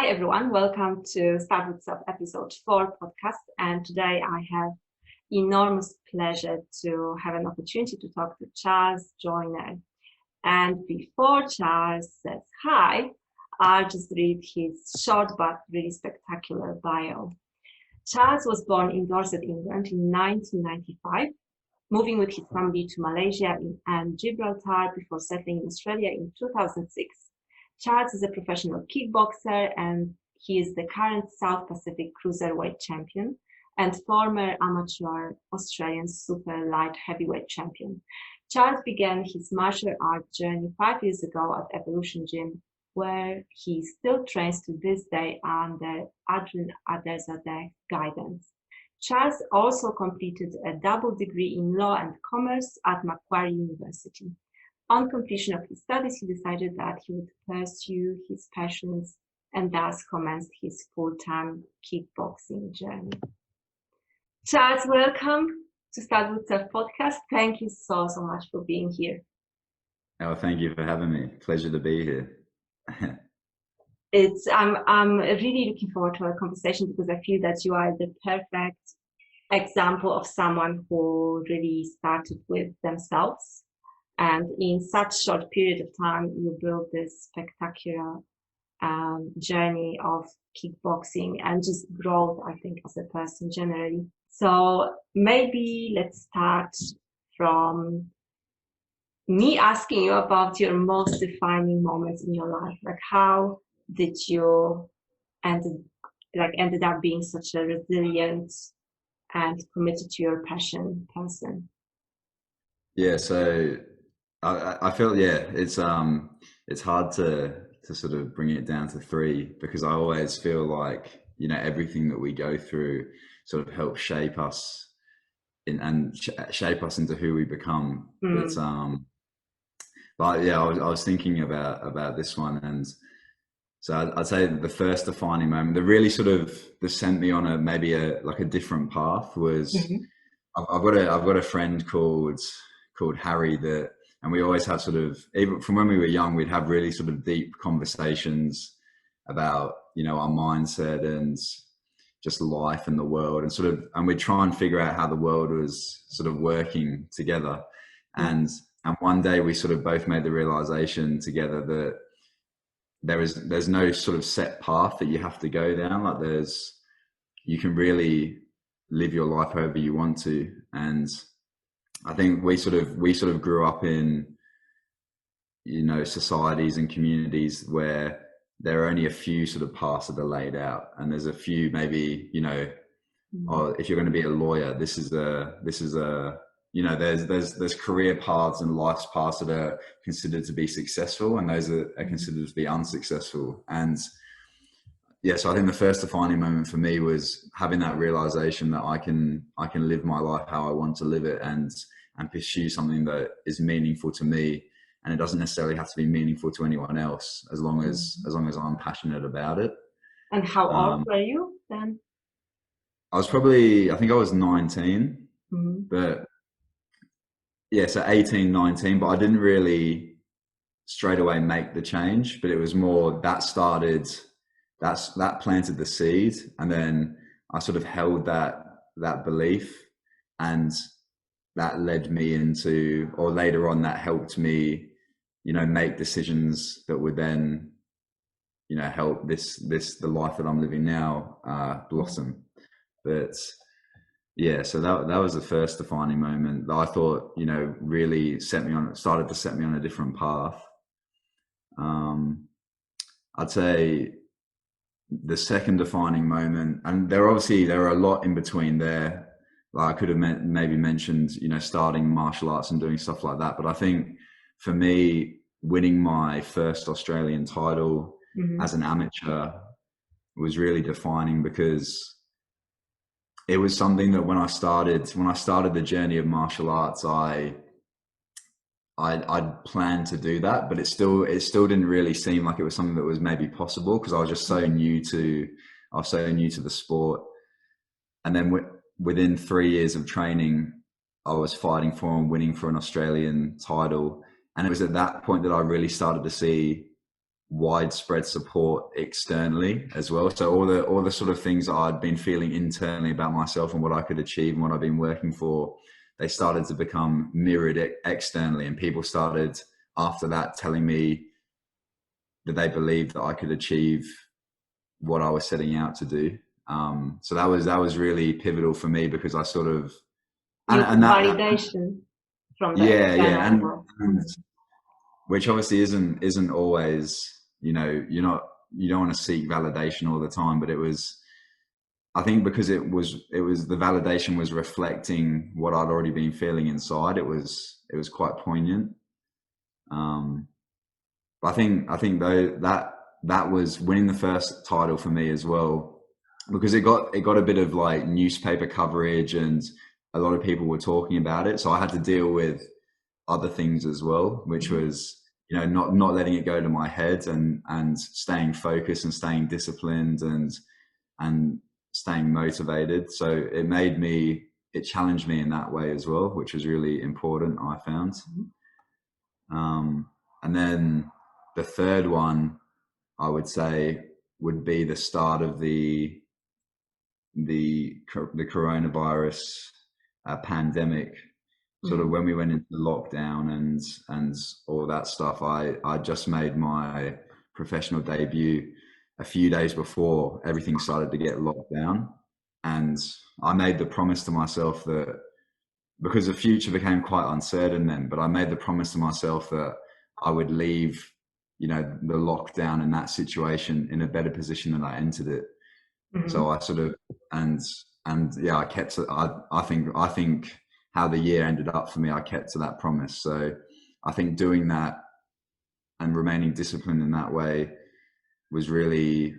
Hi everyone, welcome to Start With Self episode 4 podcast, and today I have enormous pleasure to have an opportunity to talk to Charles Joyner. And before Charles says hi, I'll just read his short but really spectacular bio. Charles was born in Dorset, England in 1995, moving with his family to Malaysia and Gibraltar before settling in Australia in 2006. Charles is a professional kickboxer and he is the current South Pacific Cruiserweight champion and former amateur Australian super light heavyweight champion. Charles began his martial art journey 5 years ago at Evolution Gym, where he still trains to this day under Adrin Adelzadeh guidance. Charles also completed a double degree in law and commerce at Macquarie University. On completion of his studies, he decided that he would pursue his passions and thus commenced his full-time kickboxing journey. Charles, welcome to Start With Self podcast. Thank you so much for being here. Oh, thank you for having me. Pleasure to be here. I'm really looking forward to our conversation because I feel that you are the perfect example of someone who really started with themselves. And in such short period of time, you built this spectacular journey of kickboxing and just growth, I think, as a person generally. So maybe let's start from me asking you about your most defining moments in your life. Like, how did you ended up being such a resilient and committed to your passion person? Yeah, so I feel it's hard to sort of bring it down to three, because I always feel like, you know, everything that we go through sort of helps shape us shape us into who we become. But yeah, I was thinking about this one, and so I'd say the first defining moment that really sort of sent me on a different path was I've got a friend called Harry and we always have sort of, even from when we were young, we'd have really sort of deep conversations about, you know, our mindset and just life and the world, and we'd try and figure out how the world was sort of working together. And one day we sort of both made the realization together that there's no sort of set path that you have to go down. Like you can really live your life however you want to. And I think we sort of grew up in, you know, societies and communities where there are only a few sort of paths that are laid out, and there's a few, maybe, you know, if you're going to be a lawyer, this is a you know, there's career paths and life's paths that are considered to be successful, and those are considered to be unsuccessful. And yeah, so I think the first defining moment for me was having that realization that I can live my life how I want to live it, and pursue something that is meaningful to me, and it doesn't necessarily have to be meaningful to anyone else, as long as I'm passionate about it. And how old were you then? I think I was 19, but yeah, so 18, 19, but I didn't really straight away make the change, but it was more that planted the seed, and then I sort of held that belief, and that led me into, or later on that helped me, you know, make decisions that would then, you know, help the life that I'm living now blossom. But yeah, so that was the first defining moment that I thought, you know, really started to set me on a different path. I'd say the second defining moment, and there are a lot in between there. Like I could have maybe mentioned, you know, starting martial arts and doing stuff like that. But I think for me, winning my first Australian title as an amateur was really defining, because it was something that when I started the journey of martial arts, I'd planned to do that, but it still didn't really seem like it was something that was maybe possible, because I was just so new to the sport. And then within 3 years of training, I was fighting for and winning for an Australian title. And it was at that point that I really started to see widespread support externally as well. So all the sort of things that I'd been feeling internally about myself and what I could achieve and what I've been working for, they started to become mirrored externally, and people started after that telling me that they believed that I could achieve what I was setting out to do. So that was really pivotal for me, because I sort of and that validation from the yeah external world. and which obviously isn't always, you know, you don't want to seek validation all the time, but it was, I think, because it was the validation was reflecting what I'd already been feeling inside. It was quite poignant. But I think though that was winning the first title for me as well, because it got a bit of like newspaper coverage and a lot of people were talking about it. So I had to deal with other things as well, which was, you know, not letting it go to my head, and staying focused and staying disciplined and staying motivated. So it challenged me in that way as well, which was really important, I found. And then the third one, I would say, would be the start of the coronavirus pandemic. Sort of when we went into lockdown and all that stuff. I just made my professional debut a few days before everything started to get locked down, and I made the promise to myself that, because the future became quite uncertain then, but I made the promise to myself that I would leave, you know, the lockdown in that situation in a better position than I entered it. So I sort of, and yeah, I kept to, I think how the year ended up for me, I kept to that promise. So I think doing that and remaining disciplined in that way was really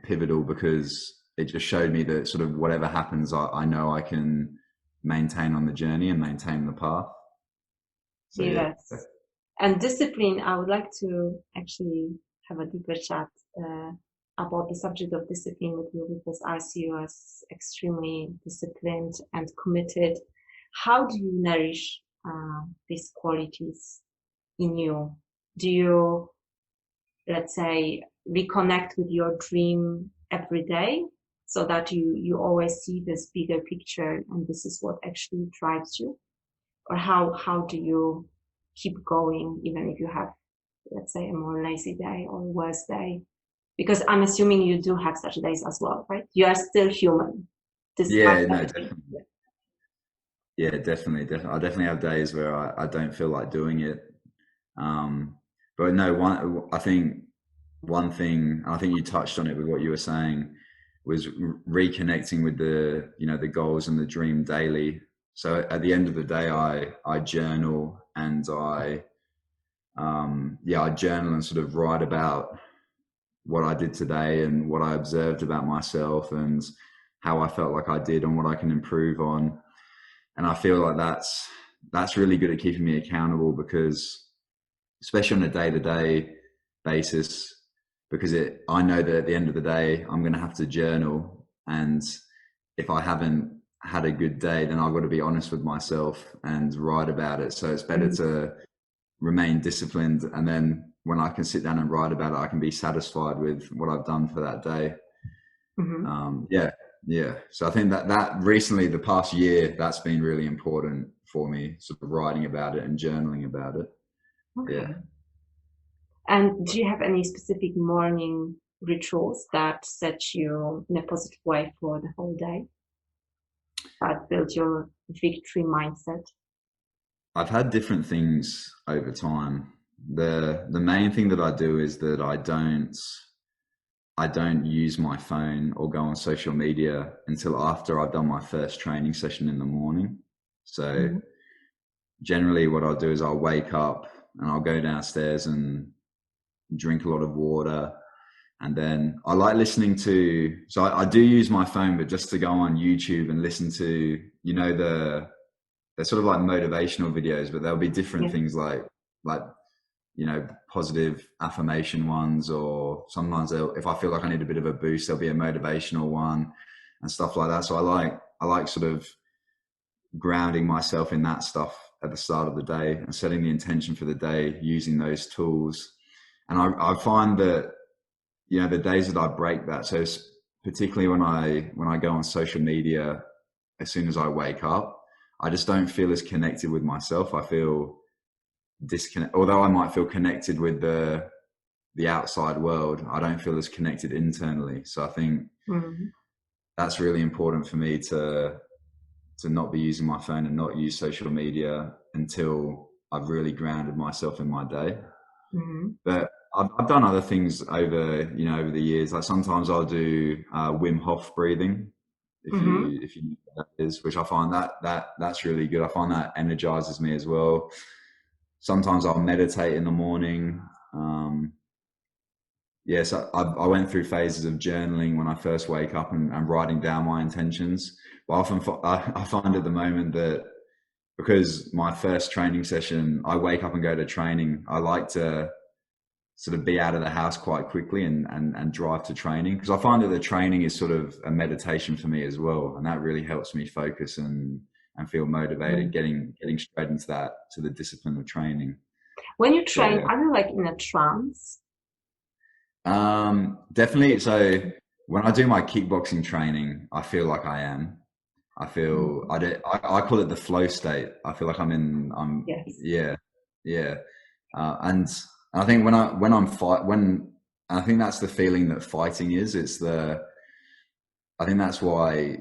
pivotal, because it just showed me that sort of whatever happens, I know I can maintain on the journey and maintain the path. So, yes. Yeah. And discipline, I would like to actually have a deeper chat about the subject of discipline with you, because I see you as extremely disciplined and committed. How do you nourish these qualities in you? Do you, let's say, reconnect with your dream every day, so that you always see this bigger picture and this is what actually drives you? Or how do you keep going even if you have, let's say, a more lazy day or worse day? Because I'm assuming you do have such days as well, right? You are still human. Yeah, no, definitely. Yeah, definitely. I definitely have days where I don't feel like doing it. But no, I think one thing, I think you touched on it with what you were saying, was reconnecting with the, you know, the goals and the dream daily. So at the end of the day, I journal, and I journal and sort of write about what I did today and what I observed about myself and how I felt like I did and what I can improve on. And I feel like that's really good at keeping me accountable, because especially on a day-to-day basis, because I know that at the end of the day, I'm going to have to journal. And if I haven't had a good day, then I've got to be honest with myself and write about it. So it's better to remain disciplined. And then when I can sit down and write about it, I can be satisfied with what I've done for that day. Yeah. So I think that recently, the past year, that's been really important for me, sort of writing about it and journaling about it. Okay. Yeah. And do you have any specific morning rituals that set you in a positive way for the whole day, that build your victory mindset? I've had different things over time. The main thing that I do is that I don't use my phone or go on social media until after I've done my first training session in the morning. So generally what I'll do is I'll wake up and I'll go downstairs and drink a lot of water. And then I like listening to, so I do use my phone, but just to go on YouTube and listen to, you know, they're sort of like motivational videos, but there'll be different things like, you know, positive affirmation ones, or sometimes if I feel like I need a bit of a boost, there'll be a motivational one and stuff like that. So I like sort of grounding myself in that stuff at the start of the day and setting the intention for the day using those tools. And I find that, you know, the days that I break that, so particularly when I go on social media, as soon as I wake up, I just don't feel as connected with myself. I feel disconnect, although I might feel connected with the outside world, I don't feel as connected internally. So I think that's really important for me to not be using my phone and not use social media until I've really grounded myself in my day. But I've done other things over the years. Like sometimes I'll do Wim Hof breathing, if you know what that is, which I find that's really good. I find that energizes me as well. Sometimes I'll meditate in the morning. Yes, I went through phases of journaling when I first wake up and writing down my intentions. But often I find at the moment that because my first training session, I wake up and go to training, I like to sort of be out of the house quite quickly and drive to training, because I find that the training is sort of a meditation for me as well, and that really helps me focus and feel motivated, getting straight into the discipline of training. When you train, are you like in a trance? Definitely. So when I do my kickboxing training, I feel like I am. I feel I call it the flow state. I feel like and I think I think that's the feeling that fighting is. I think that's why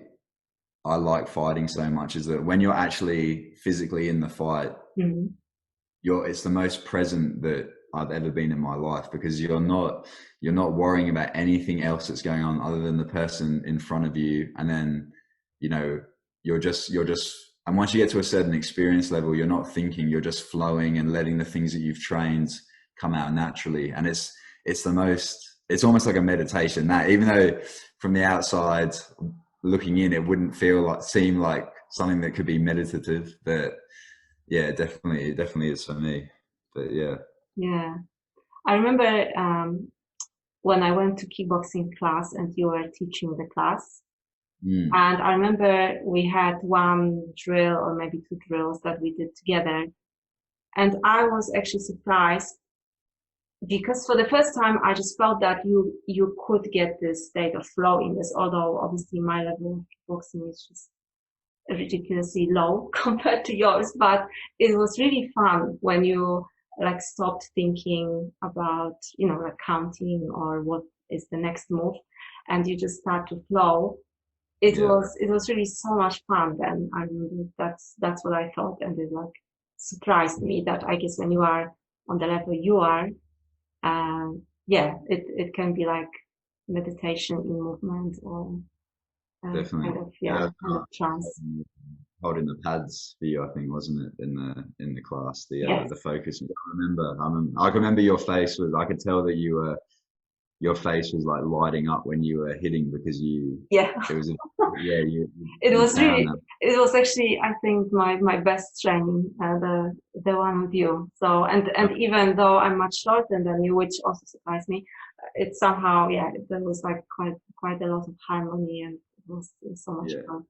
I like fighting so much, is that when you're actually physically in the fight, it's the most present that I've ever been in my life, because you're not worrying about anything else that's going on other than the person in front of you. And then, you know, you're just, and once you get to a certain experience level, you're not thinking, you're just flowing and letting the things that you've trained come out naturally. And it's almost like a meditation, that even though from the outside looking in, it wouldn't seem like something that could be meditative, but yeah, it definitely is for me. But yeah, I remember when I went to kickboxing class and you were teaching the class, and I remember we had one drill or maybe two drills that we did together, and I was actually surprised, because for the first time I just felt that you could get this state of flow in this, although obviously my level of kickboxing is just ridiculously low compared to yours. But it was really fun when you like stopped thinking about, you know, like counting or what is the next move, and you just start to flow. It was really so much fun then. I remember that's what I thought, and it like surprised me that I guess when you are on the level you are, it can be like meditation in movement, or definitely kind of trance. Holding the pads for you, I think, wasn't it, in the class, the focus. I can remember your face was, I could tell that your face was like lighting up when you were hitting, because it was actually, I think, my best training, the one with you. So and even though I'm much shorter than you, which also surprised me, it somehow there was like quite a lot of harmony, and it was so much fun.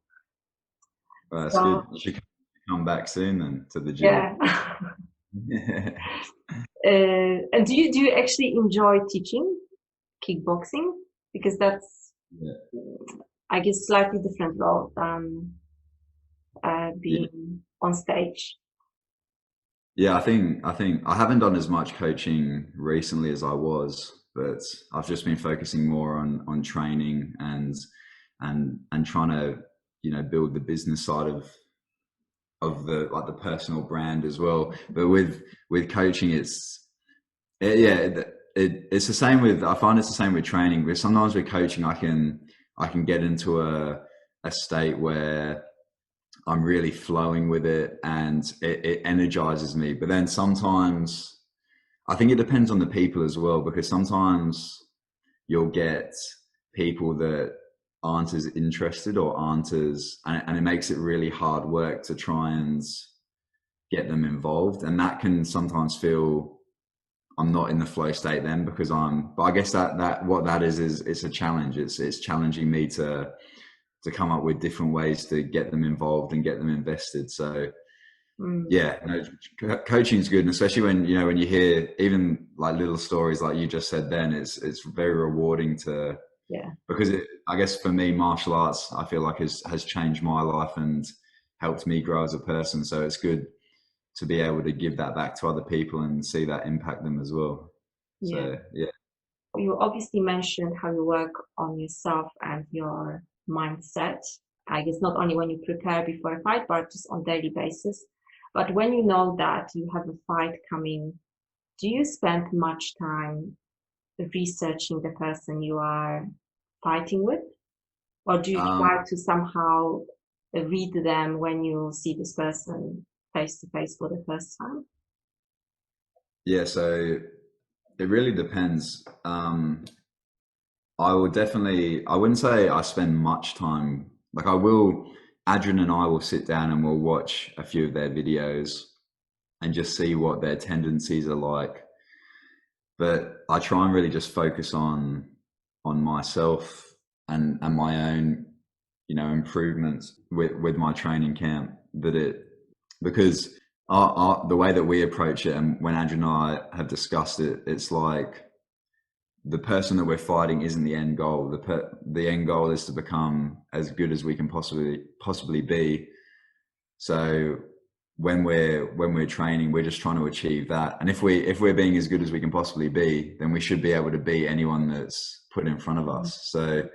Well, that's good. You should come back soon then to the gym. And do you actually enjoy teaching kickboxing? Because that's I guess slightly different role than being on stage. I think I haven't done as much coaching recently as I was, but I've just been focusing more on training and trying to, you know, build the business side of the personal brand as well. But with coaching, it's the same with, I find it's the same with training, because sometimes with coaching I can get into a state where I'm really flowing with it and it energizes me. But then sometimes I think it depends on the people as well, because sometimes you'll get people that aren't as interested or and it makes it really hard work to try and get them involved. And that can sometimes feel I'm not in the flow state then, because but I guess that what that is it's a challenge. It's challenging me to come up with different ways to get them involved and get them invested. So Yeah, no, coaching is good, and especially when when you hear even like little stories like you just said. Then it's very rewarding to Yeah. because I guess for me, martial arts I feel like has changed my life and helped me grow as a person. So it's good to be able to give that back to other people and see that impact them as well. Yeah. So yeah. You obviously mentioned how you work on yourself and your mindset. I guess not only when you prepare before a fight, but just on daily basis. But when you know that you have a fight coming, do you spend much time researching the person you are fighting with? Or do you try to somehow read them when you see this person face to face for the first time? Yeah, so it really depends. I will definitely, I wouldn't say I spend much time, like I will, Adrin and I will sit down and we'll watch a few of their videos and just see what their tendencies are like. But I try and really just focus on myself and my own, improvements with my training camp. Because the way that we approach it, and when Andrew and I have discussed it, it's like the person that we're fighting isn't the end goal. The end goal is to become as good as we can possibly be. So when we're training, we're just trying to achieve that. And if we're being as good as we can possibly be, then we should be able to beat anyone that's put in front of us. So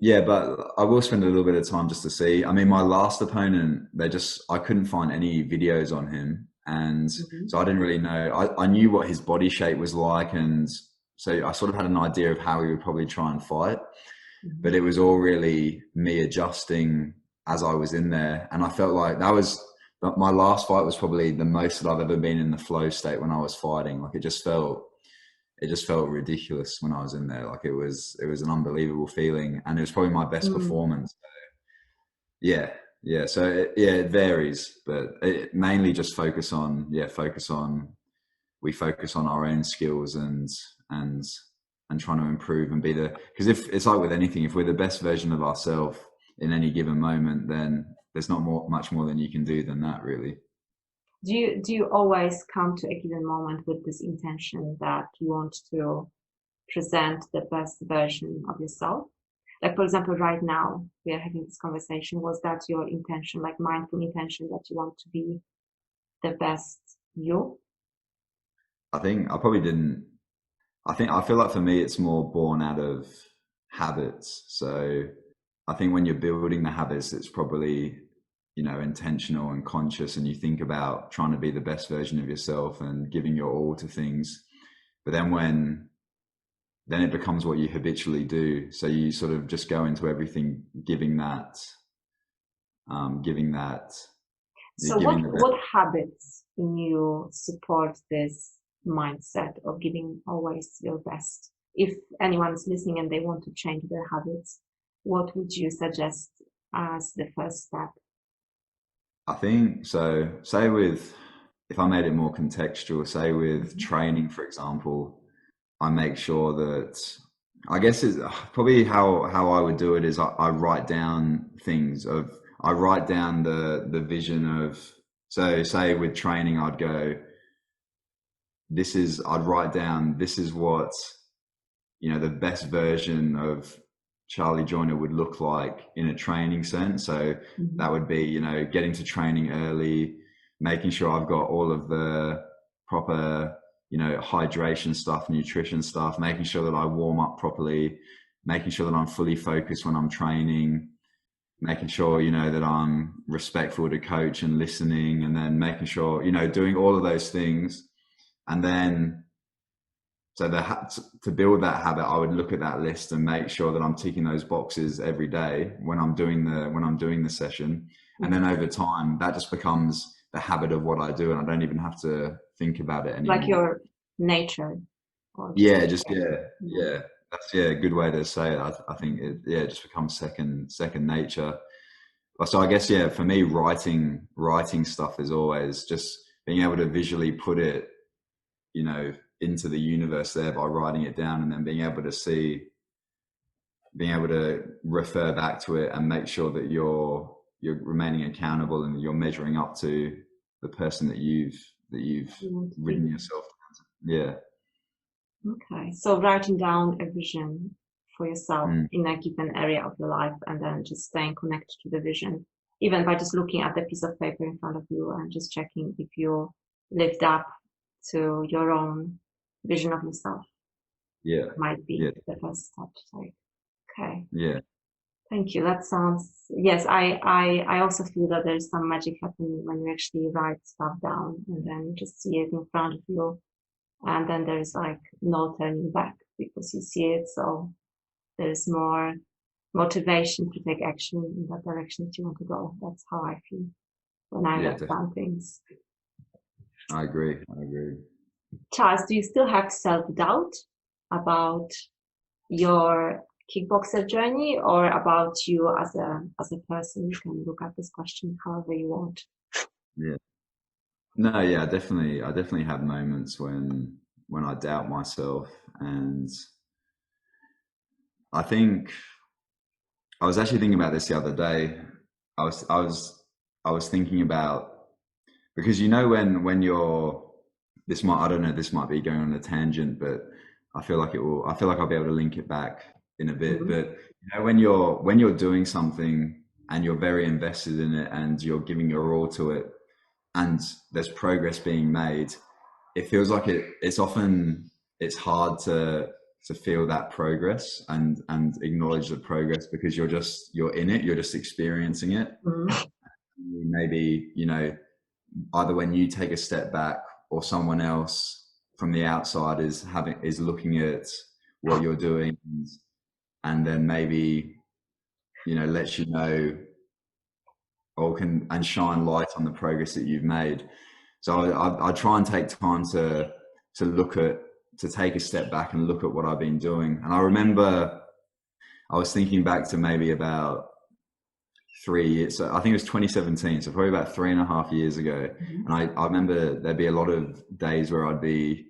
yeah, but I will spend a little bit of time just to see. I mean, my last opponent, I couldn't find any videos on him. And so I didn't really know. I knew what his body shape was like. And so I sort of had an idea of how he would probably try and fight. But it was all really me adjusting as I was in there. And I felt like my last fight was probably the most that I've ever been in the flow state when I was fighting. Like it just felt ridiculous when I was in there. Like it was an unbelievable feeling, and it was probably my best performance. Yeah. So it varies, but it mainly just we focus on our own skills and trying to improve and because if it's like with anything, if we're the best version of ourselves in any given moment, then there's not much more than you can do than that, really. Do you always come to a given moment with this intention that you want to present the best version of yourself? Like, for example, right now we are having this conversation. Was that your intention, like mindful intention, that you want to be the best you? I think I probably didn't. I feel like for me, it's more born out of habits. So I think when you're building the habits, it's probably, intentional and conscious, and you think about trying to be the best version of yourself and giving your all to things. But then it becomes what you habitually do. So you sort of just go into everything giving that. So Giving what habits in you support this mindset of giving always your best? If anyone's listening and they want to change their habits, what would you suggest as the first step? I think so. If I made it more contextual, say with training, for example, I make sure that, I guess it's probably how I would do it is I write down I write down the vision of, so say with training, I'd write down, this is what, the best version of Charlie Joyner would look like in a training sense. So that would be, getting to training early, making sure I've got all of the proper, hydration stuff, nutrition stuff, making sure that I warm up properly, making sure that I'm fully focused when I'm training, making sure, that I'm respectful to coach and listening, and then making sure, doing all of those things. And then, so to build that habit, I would look at that list and make sure that I'm ticking those boxes every day when I'm doing the session. And then over time, that just becomes the habit of what I do, and I don't even have to think about it anymore. Like your nature. Yeah. That's a good way to say it. I think it just becomes second nature. So I guess for me, writing stuff is always just being able to visually put it, into the universe there by writing it down, and then being able to refer back to it and make sure that you're you're remaining accountable and you're measuring up to the person that you've ridden yourself. Yeah. Okay, so writing down a vision for yourself in a given area of your life, and then just staying connected to the vision, even by just looking at the piece of paper in front of you and just checking if you lived up to your own vision of yourself. Yeah, might be the first step to take. Okay. Yeah. Thank you. That sounds, yes, I also feel that there's some magic happening when you actually write stuff down and then you just see it in front of you. And then there's like no turning back because you see it. So there's more motivation to take action in that direction that you want to go. That's how I feel when I write down things. I agree. Charles, do you still have self-doubt about your kickboxer journey or about you as a person? You can look at this question however you want. Yeah. No, yeah, I definitely have moments when I doubt myself, and I think I was actually thinking about this the other day. I was thinking about, because when you're, I don't know, this might be going on a tangent, but I feel like I'll be able to link it back in a bit. But when you're doing something and you're very invested in it and you're giving your all to it and there's progress being made, it feels like it's hard to feel that progress and acknowledge the progress, because you're in it, you're just experiencing it. Maybe, either when you take a step back or someone else from the outside is looking at what you're doing and then maybe, lets you know and shine light on the progress that you've made. So I try and take time to take a step back and look at what I've been doing. And I remember I was thinking back to maybe about 3 years. So I think it was 2017. So probably about 3.5 years ago. And I remember there'd be a lot of days where I'd be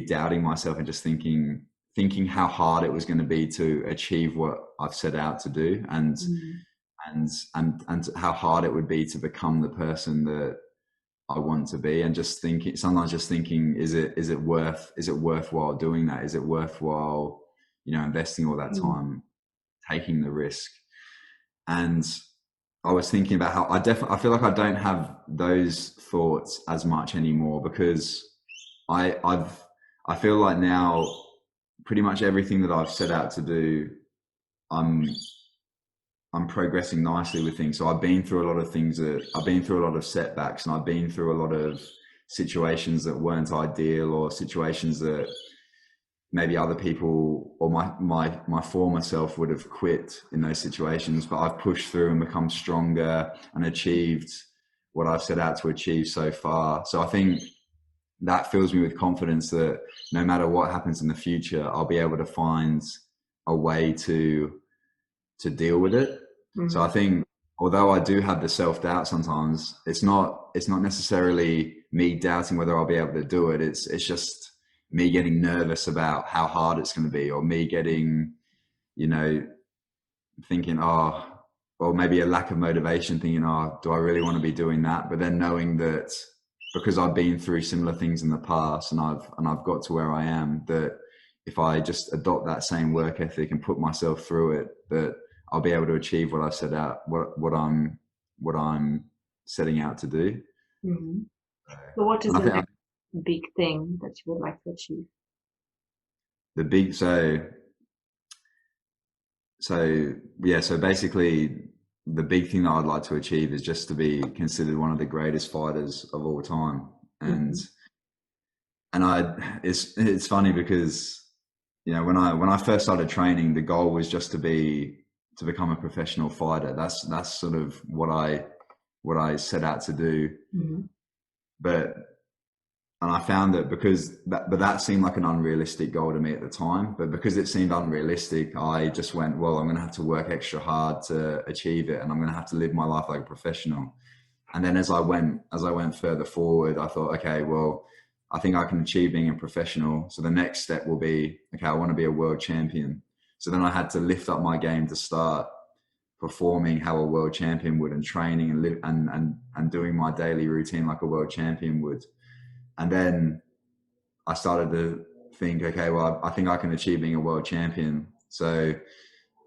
doubting myself and just thinking how hard it was going to be to achieve what I've set out to do, and how hard it would be to become the person that I want to be. And sometimes just thinking, is it worthwhile doing that? Is it worthwhile, investing all that time, taking the risk? And I was thinking about how I feel like I don't have those thoughts as much anymore, because I feel like now pretty much everything that I've set out to do, I'm progressing nicely with things. So I've been through a lot of setbacks, and I've been through a lot of situations that weren't ideal, or situations that maybe other people or my former self would have quit in those situations, but I've pushed through and become stronger and achieved what I've set out to achieve so far. So I think that fills me with confidence that no matter what happens in the future, I'll be able to find a way to deal with it. So I think, although I do have the self-doubt sometimes, it's not necessarily me doubting whether I'll be able to do it. It's just me getting nervous about how hard it's going to be, or me getting, thinking, or maybe a lack of motivation, thinking, do I really want to be doing that? But then knowing that because I've been through similar things in the past and I've got to where I am, that if I just adopt that same work ethic and put myself through it, that I'll be able to achieve what I set out, what I'm setting out to do. So what is the next big thing that you would like to achieve? So basically the big thing that I'd like to achieve is just to be considered one of the greatest fighters of all time. And it's funny because, when I first started training, the goal was just to become a professional fighter. That's sort of what I set out to do. And I found that but that seemed like an unrealistic goal to me at the time. But because it seemed unrealistic, I just went, well, I'm going to have to work extra hard to achieve it, and I'm going to have to live my life like a professional. And then as I went further forward, I thought, okay, well, I think I can achieve being a professional. So the next step will be, okay, I want to be a world champion. So then I had to lift up my game to start performing how a world champion would, and training and live and doing my daily routine like a world champion would. And then I started to think, okay, well, I think I can achieve being a world champion. So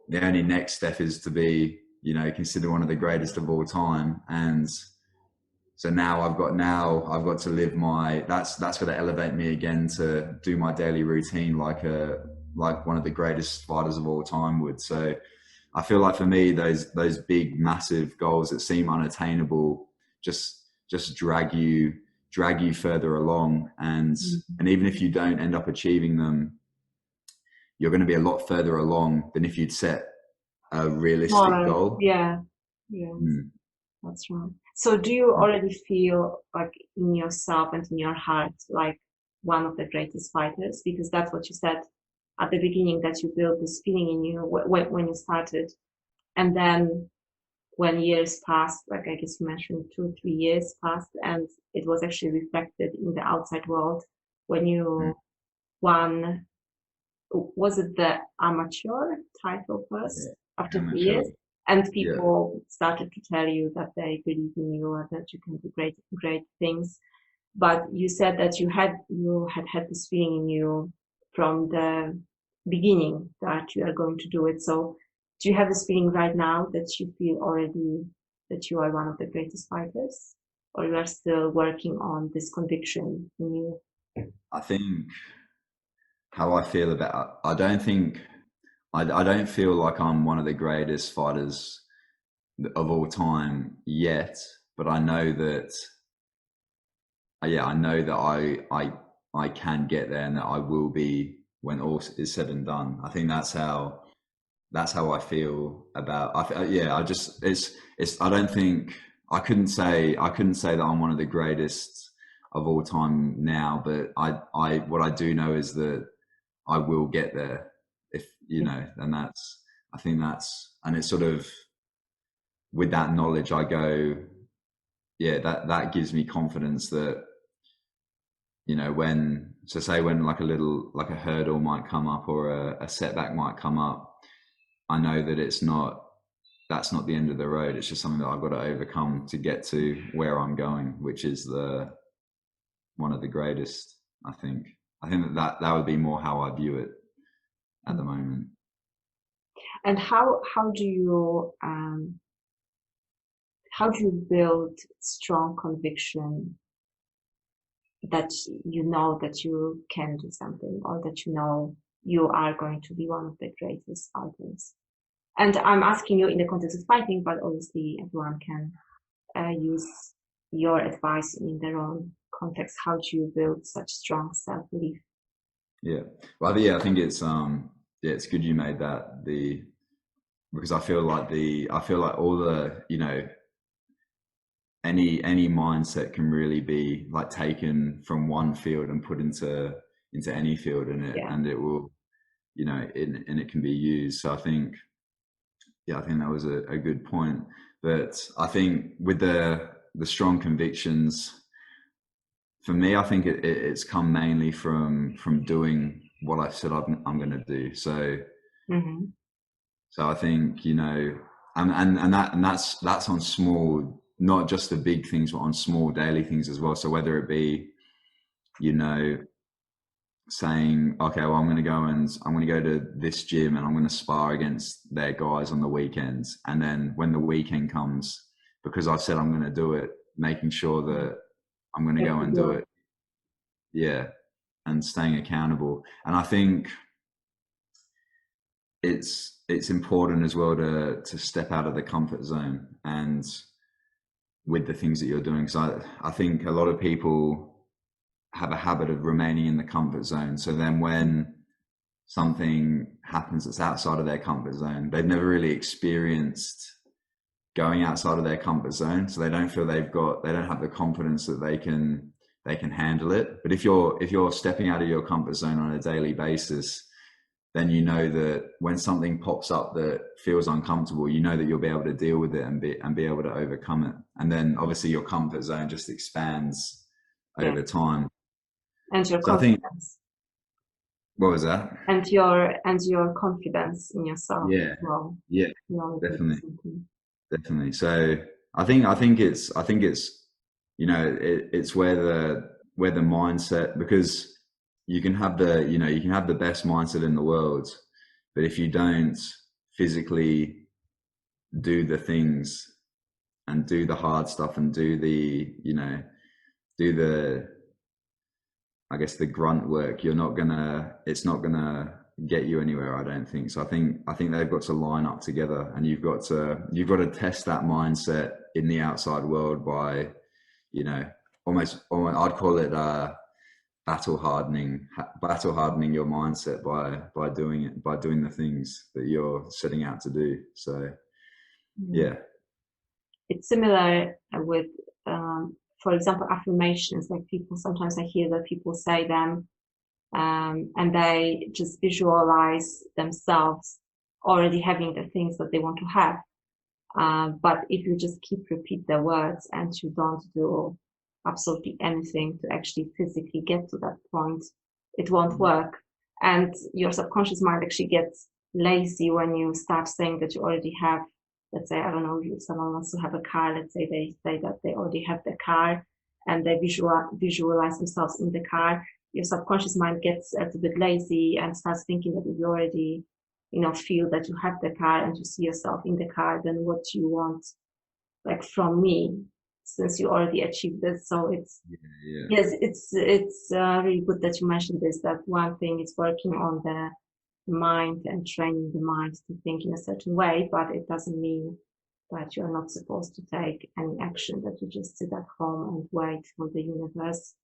the only next step is to be, you know, considered one of the greatest of all time. And so now I've got to live my, that's got to elevate me again to do my daily routine like one of the greatest fighters of all time would. So I feel like for me, those big, massive goals that seem unattainable just drag you further along. And even if you don't end up achieving them, you're going to be a lot further along than if you'd set a realistic goal. Yeah. That's right. So do you already feel like in yourself and in your heart like one of the greatest fighters? Because that's what you said at the beginning, that you built this feeling in you when you started. And then when years passed, like I guess you mentioned 2-3 years passed, and it was actually reflected in the outside world when you won, was it the amateur title first after 3 years? And people started to tell you that they believe in you and that you can do great things. But you said that you had this feeling in you from the beginning that you are going to do it. So do you have this feeling right now that you feel already that you are one of the greatest fighters, or you are still working on this conviction in you? I think how I feel about, I don't feel like I'm one of the greatest fighters of all time yet, but I know that, I can get there, and that I will be when all is said and done. I think that's how I feel about, I couldn't say that I'm one of the greatest of all time now, but what I do know is that I will get there, if you know, and and it's sort of, with that knowledge I go, that gives me confidence that, you know, when like a hurdle might come up, or a setback might come up, I know that that's not the end of the road. It's just something that I've got to overcome to get to where I'm going, which is one of the greatest. I think that would be more how I view it at the moment. And how do you build strong conviction that you know that you can do something, or that you know you are going to be one of the greatest fighters? And I'm asking you in the context of fighting, but obviously everyone can use your advice in their own context. How do you build such strong self-belief? Yeah, well, I think it's it's good you made that, because I feel like all the, you know, any mindset can really be like taken from one field and put into any field, and it will, you know, and it can be used. So I think that was a good point. But I think with the strong convictions, for me, I think it's come mainly from doing what I said I'm going to do. So, so I think, you know, and that's on small, not just the big things, but on small daily things as well. So whether it be, you know, saying, okay, well, I'm going to go to this gym and I'm going to spar against their guys on the weekends. And then when the weekend comes, because I've said I'm going to do it, making sure that I'm going to go and do it. Yeah. And staying accountable. And I think it's important as well to step out of the comfort zone and with the things that you're doing. So I think a lot of people have a habit of remaining in the comfort zone. So then when something happens that's outside of their comfort zone, they've never really experienced going outside of their comfort zone. So they don't feel they don't have the confidence that they can handle it. But if you're stepping out of your comfort zone on a daily basis, then you know that when something pops up that feels uncomfortable, you know that you'll be able to deal with it and be able to overcome it. And then obviously your comfort zone just expands over time. And your confidence. What was that? And your confidence in yourself Yeah, as well. yeah, You know, definitely, something. definitely. So I think it's it's where the mindset, because you can have the best mindset in the world, but if you don't physically do the things and do the hard stuff and do do the I guess the grunt work, it's not gonna get you anywhere, I don't think. So I think they've got to line up together, and you've got to test that mindset in the outside world by, almost I'd call it battle hardening your mindset by doing the things that you're setting out to do. So Mm. yeah. It's similar with, for example, affirmations. Like people, sometimes I hear that people say them, and they just visualize themselves already having the things that they want to have. But if you just keep repeat the words and you don't do absolutely anything to actually physically get to that point, it won't work. And your subconscious mind actually gets lazy when you start saying that you already have, let's say, I don't know, if someone wants to have a car, let's say they say that they already have the car and they visualize themselves in the car. Your subconscious mind gets a little bit lazy and starts thinking that if you already feel that you have the car and you see yourself in the car, then what you want, like from me, since you already achieved this. So it's, Yeah, yes, it's really good that you mentioned this, that one thing is working on the mind and training the mind to think in a certain way, but it doesn't mean that you're not supposed to take any action, that you just sit at home and wait for the universe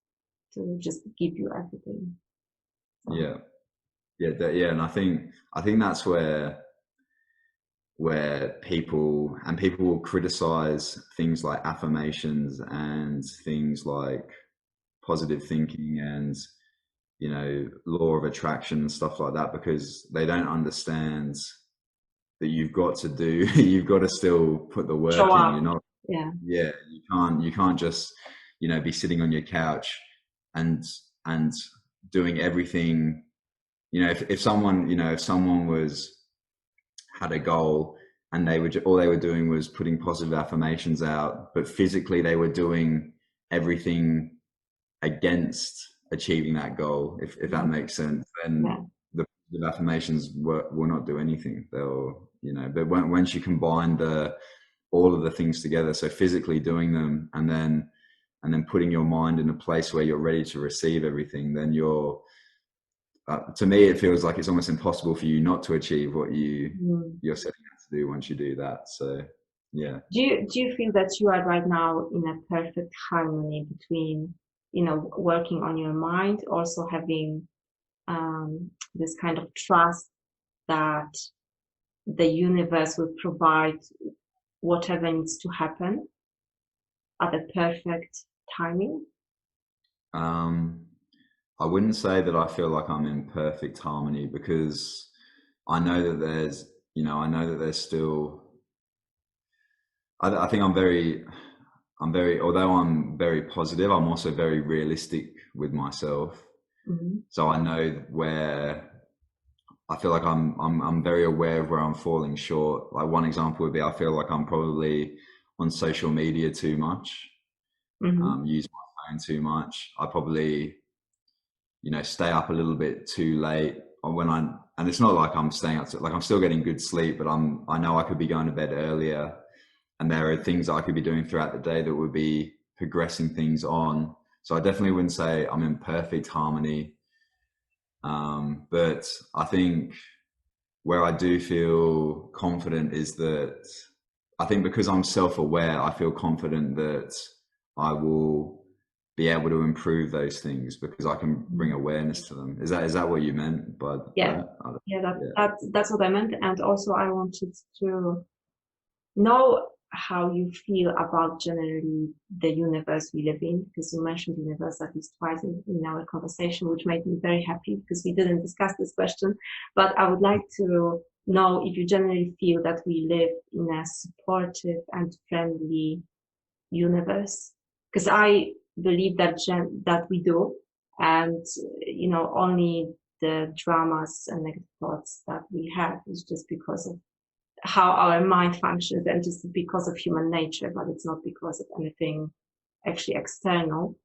to just give you everything. So, yeah, yeah. And I think that's where people will criticize things like affirmations and things like positive thinking and law of attraction and stuff like that, because they don't understand that you've got to do you've got to still put the show work in. up. You're not Yeah. Yeah, you can't just be sitting on your couch and doing everything. If someone was had a goal and all they were doing was putting positive affirmations out, but physically they were doing everything against achieving that goal, if that makes sense, Yeah. then the positive affirmations will not do anything. But once you combine all of the things together, so physically doing them and then putting your mind in a place where you're ready to receive everything, then to me, it feels like it's almost impossible for you not to achieve what you're setting out to do once you do that. So, yeah. Do you feel that you are right now in a perfect harmony between, working on your mind, also having this kind of trust that the universe will provide whatever needs to happen at the perfect timing? Um, I wouldn't say that I feel like I'm in perfect harmony, because I know that there's still. I think although I'm very positive, I'm also very realistic with myself. Mm-hmm. So I know where I feel like I'm very aware of where I'm falling short. Like, one example would be, I feel like I'm probably on social media too much, Mm-hmm. use my phone too much. I probably stay up a little bit too late, or and it's not like I'm staying up like I'm still getting good sleep, but I know I could be going to bed earlier, and there are things I could be doing throughout the day that would be progressing things on. So I definitely wouldn't say I'm in perfect harmony. But I think where I do feel confident is that I think, because I'm self-aware, I feel confident that I will be able to improve those things because I can bring awareness to them. Is that what you meant by Yeah, that? yeah, Yeah. that's what I meant. And also I wanted to know how you feel about generally the universe we live in, because you mentioned universe at least twice in our conversation, which made me very happy because we didn't discuss this question. But I would like to know if you generally feel that we live in a supportive and friendly universe, because I believe that we do, and only the dramas and negative thoughts that we have is just because of how our mind functions and just because of human nature, but it's not because of anything actually external.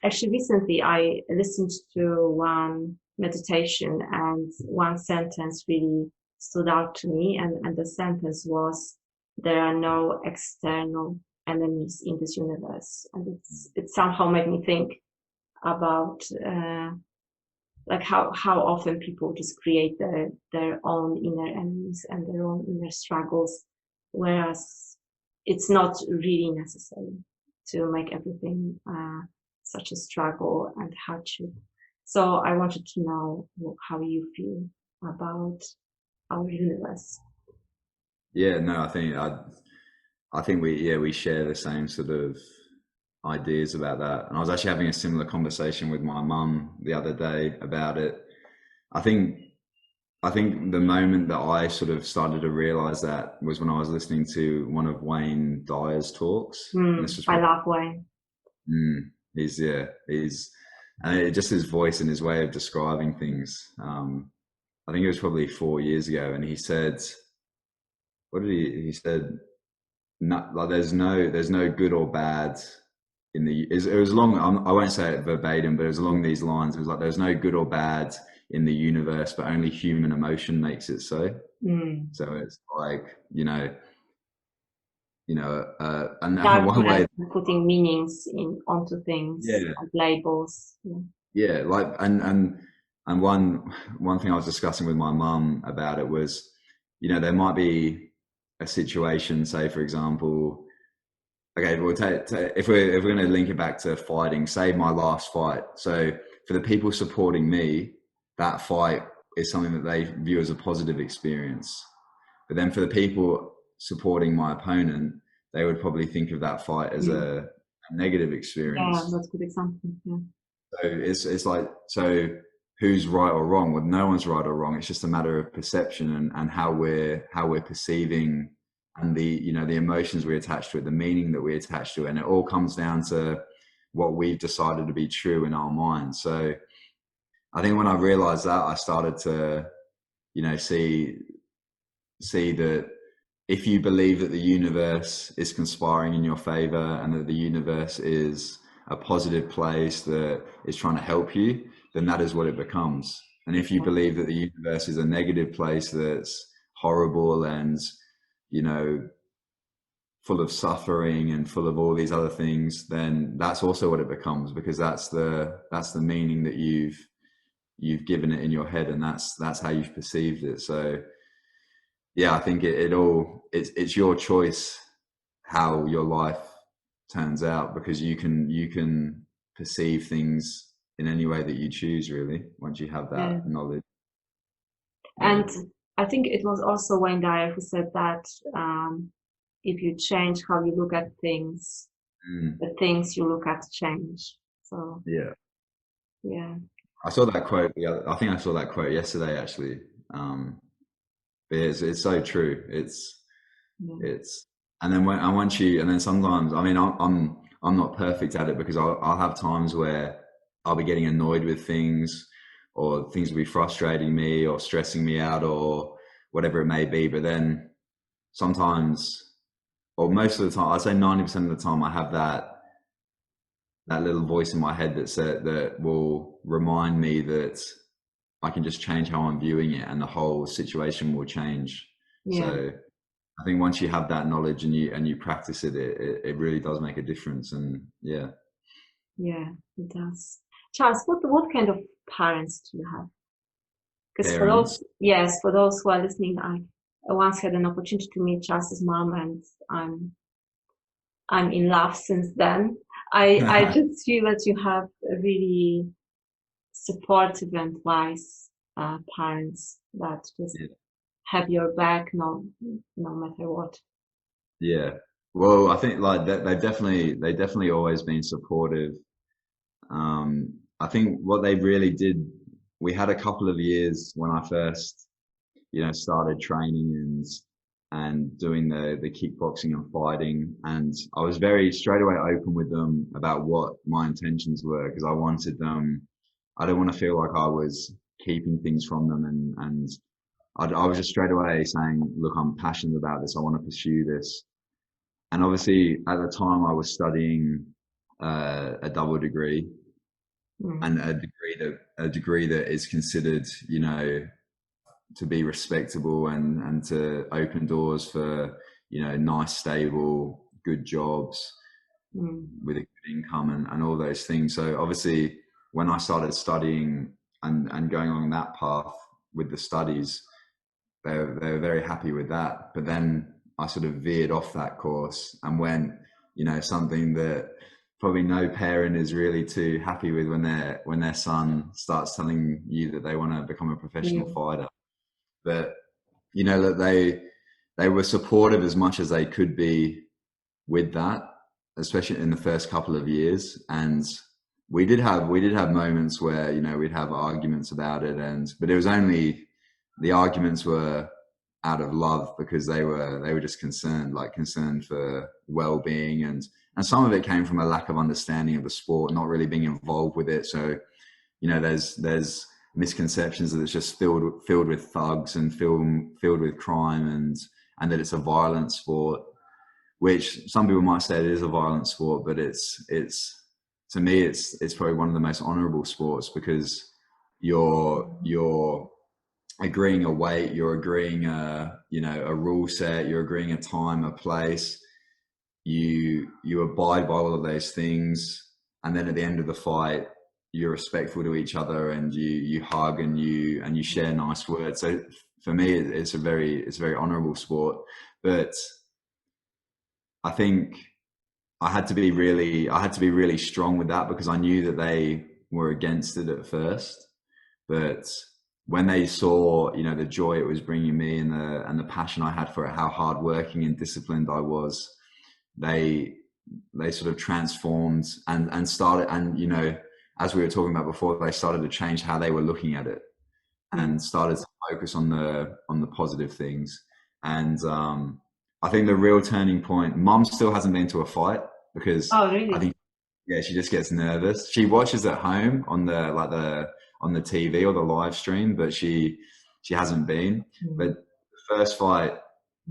Actually, recently I listened to one meditation and one sentence really stood out to me, and the sentence was, there are no external enemies in this universe. And it somehow made me think about like how often people just create their own inner enemies and their own inner struggles, whereas it's not really necessary to make everything such a struggle and hardship. So I wanted to know how you feel about our universe. Yeah, no, I think we share the same sort of ideas about that. And I was actually having a similar conversation with my mum the other day about it. I think the moment that I sort of started to realize that was when I was listening to one of Wayne Dyer's talks. And this was I love Wayne. He's and just his voice and his way of describing things. I think it was probably 4 years ago, and he said, "What did he said? Not like there's no good or bad in the." It was long. I won't say it verbatim, but it was along these lines. It was like there's no good or bad in the universe, but only human emotion makes it so. So it's like and one way putting meanings onto things, and labels. Yeah, like and one thing I was discussing with my mum about it was, there might be a situation, say for example, okay, we'll if we're going to link it back to fighting, say my last fight. So for the people supporting me, that fight is something that they view as a positive experience. But then for the people supporting my opponent, they would probably think of that fight as a negative experience. Yeah, that's a good example. Yeah. So it's like, so who's right or wrong? Well, no one's right or wrong. It's just a matter of perception and how we're perceiving, and the emotions we attach to it, the meaning that we attach to it, and it all comes down to what we've decided to be true in our minds. So I think when I realized that, I started to see that if you believe that the universe is conspiring in your favor and that the universe is a positive place that is trying to help you, then that is what it becomes. And if you believe that the universe is a negative place that's horrible and full of suffering and full of all these other things, then that's also what it becomes, because that's the meaning that you've given it in your head, and that's how you've perceived it. So yeah, I think it's your choice how your life turns out, because you can perceive things in any way that you choose, really, once you have that knowledge. And I think it was also Wayne Dyer who said that if you change how you look at things, the things you look at change. So yeah. I saw that quote. I think I saw that quote yesterday, actually. But it's so true. It's and then sometimes, I mean, I'm not perfect at it, because I'll have times where I'll be getting annoyed with things, or things will be frustrating me or stressing me out or whatever it may be. But then sometimes, or most of the time, I'd say 90% of the time, I have that little voice in my head that will remind me that I can just change how I'm viewing it, and the whole situation will change. So I think once you have that knowledge and you practice it, it really does make a difference. And yeah, it does. Charles, what kind of parents do you have? Because for those who are listening, I once had an opportunity to meet Charles's mom, and I'm in love since then. I just feel that you have a really supportive and wise parents that just have your back no matter what. Yeah, well, I think like that they've definitely always been supportive. I think what they really did, we had a couple of years when I first started training and doing the kickboxing and fighting, and I was very straight away open with them about what my intentions were, because I wanted them I don't want to feel like I was keeping things from them, and I was just straight away saying, look, I'm passionate about this. I want to pursue this. And obviously at the time I was studying a double degree, and a degree that is considered, you know, to be respectable and to open doors for, you know, nice, stable, good jobs with a good income and all those things. So obviously when I started studying and going on that path with the studies, they were very happy with that. But then I sort of veered off that course and went, you know, something that probably no parent is really too happy with when their son starts telling you that they want to become a professional fighter. But you know that they were supportive as much as they could be with that, especially in the first couple of years. And we did have moments where, you know, we'd have arguments about it, but it was only, the arguments were out of love, because they were just concerned for well-being, and some of it came from a lack of understanding of the sport, not really being involved with it. So, you know, there's misconceptions that it's just filled with thugs and filled with crime, and that it's a violent sport, which some people might say it is a violent sport, but it's to me it's probably one of the most honorable sports, because you're agreeing a weight, you're agreeing you know, a rule set, you're agreeing a time, a place, you abide by all of those things, and then at the end of the fight you're respectful to each other, and you hug and you share nice words. So for me it's a very honorable sport. But I think I had to be really strong with that, because I knew that they were against it at first. But when they saw, you know, the joy it was bringing me, and the passion I had for it, how hardworking and disciplined I was, they sort of transformed and started, and, you know, as we were talking about before, they started to change how they were looking at it, and started to focus on the positive things. And I think the real turning point, Mum still hasn't been to a fight, because I think, yeah, she just gets nervous. She watches at home on the TV or the live stream, but she hasn't been. But the first fight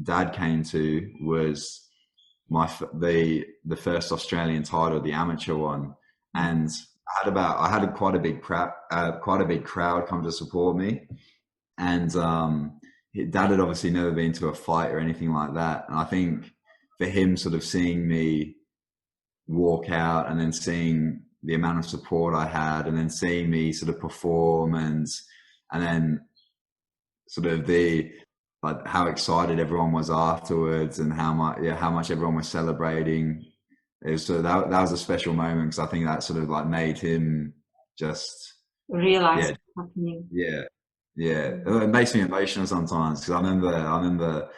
Dad came to was the first Australian title, the amateur one, and I had quite a big crowd come to support me. And Dad had obviously never been to a fight or anything like that, and I think for him, sort of seeing me walk out, and then seeing the amount of support I had, and then seeing me sort of perform, and then sort of like how excited everyone was afterwards, and how much everyone was celebrating. It was that was a special moment, because I think that sort of like made him just realize what's happening. It makes me emotional sometimes, because I remember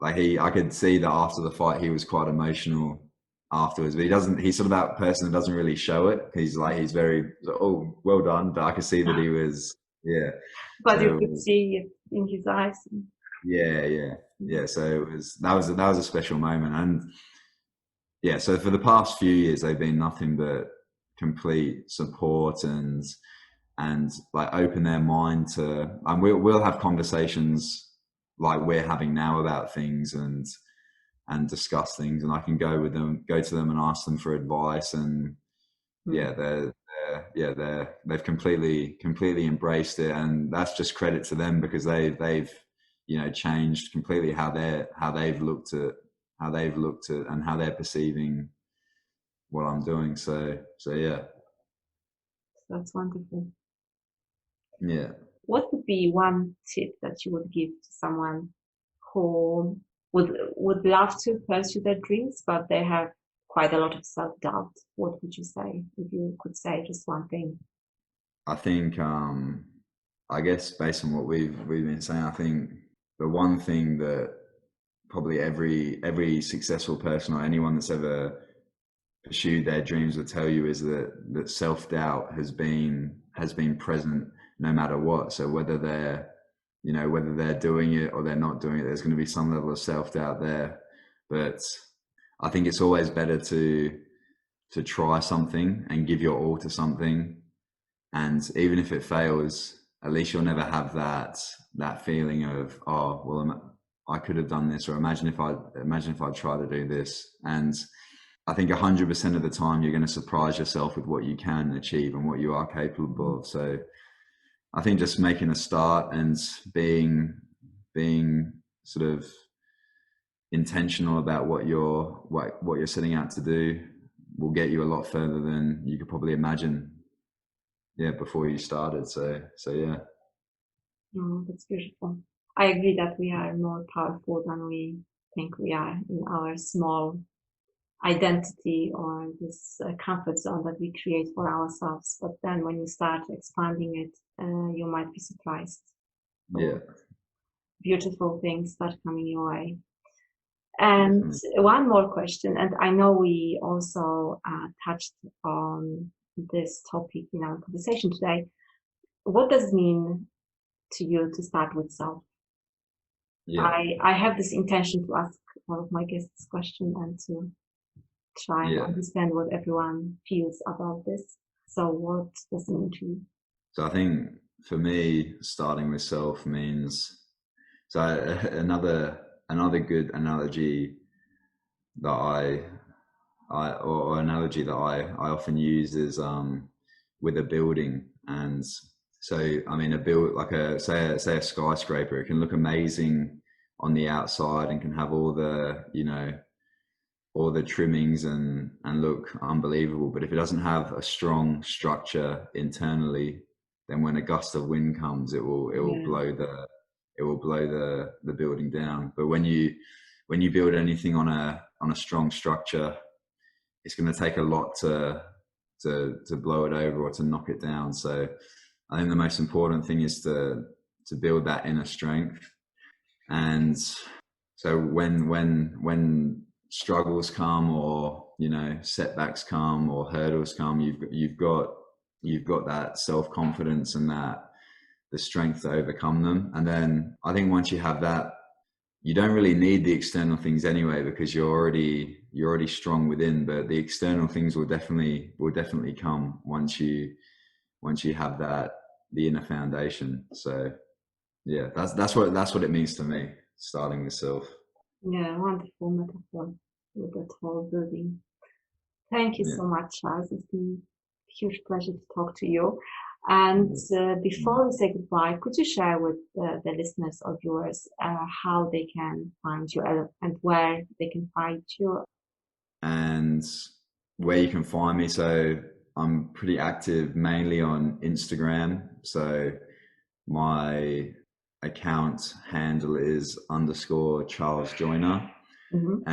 like I could see that after the fight he was quite emotional afterwards, but he's sort of that person that doesn't really show it. He's very, oh, well done, but I could see that he was, but so, you could see it in his eyes. So that was a special moment. And so for the past few years they've been nothing but complete support, and like open their mind to, and we'll have conversations like we're having now about things, and discuss things, and I can go to them and ask them for advice. And they've completely embraced it, and that's just credit to them, because they've you know, changed completely how they've looked at and how they're perceiving what I'm doing. So yeah, that's wonderful. Yeah. What would be one tip that you would give to someone who would love to pursue their dreams, but they have quite a lot of self-doubt? What would you say, if you could say just one thing? I think I guess based on what we've been saying, I think the one thing that probably every successful person, or anyone that's ever pursued their dreams, will tell you, is that self-doubt has been present no matter what. So whether they're doing it or they're not doing it, there's going to be some level of self-doubt there. But I think it's always better to try something and give your all to something, And even if it fails, at least you'll never have that feeling of, oh, well, I could have done this, or imagine if I try to do this. And I think 100% of the time you're going to surprise yourself with what you can achieve and what you are capable of. So I think just making a start and being sort of intentional about what you're setting out to do will get you a lot further than you could probably imagine, before you started. So yeah. Oh, that's beautiful. I agree that we are more powerful than we think we are in our small identity or this comfort zone that we create for ourselves. But then when you start expanding it, you might be surprised. Yeah. Beautiful things start coming your way. And one more question, and I know we also touched on this topic in our conversation today. What does it mean to you to start with self? Yeah. I have this intention to ask all of my guests this question and to try and understand what everyone feels about this. So what does it mean to you? So I think for me, starting with self means, so another good analogy that or analogy that I often use is with a building. And so I mean, say a skyscraper, it can look amazing on the outside and can have all the all the trimmings and look unbelievable, but if it doesn't have a strong structure internally, then when a gust of wind comes, it will blow the building down. But when you build anything on a strong structure, it's going to take a lot to blow it over or to knock it down. So I think the most important thing is to build that inner strength. And so when struggles come, or setbacks come, or hurdles come, you've got that self-confidence and the strength to overcome them. And then I think once you have that, you don't really need the external things anyway, because you're already strong within. But the external things will definitely come once you have the inner foundation. So yeah, that's what it means to me, starting with self. Yeah, wonderful metaphor with that whole building. Thank you so much, Charles. It's been a huge pleasure to talk to you. And before we say goodbye, could you share with the listeners or viewers how they can find you and where they can find you? And where you can find me. So I'm pretty active mainly on Instagram. So my account handle is _Charles Joyner. Mm-hmm.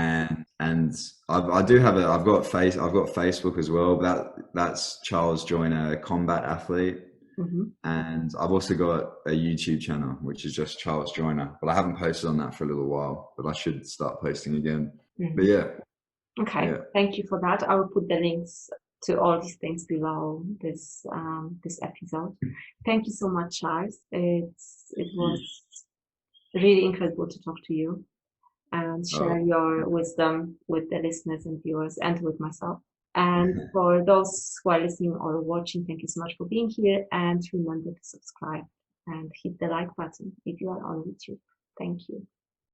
And I've got Facebook as well. That's Charles Joyner Combat Athlete. Mm-hmm. And I've also got a YouTube channel, which is just Charles Joyner. But I haven't posted on that for a little while, but I should start posting again. Mm-hmm. But yeah. Okay. Yeah. Thank you for that. I will put the links to all these things below this episode. Thank you so much, Charles. It was really incredible to talk to you and share your wisdom with the listeners and viewers and with myself. And for those who are listening or watching, thank you so much for being here. And remember to subscribe and hit the like button if you are on YouTube. Thank you.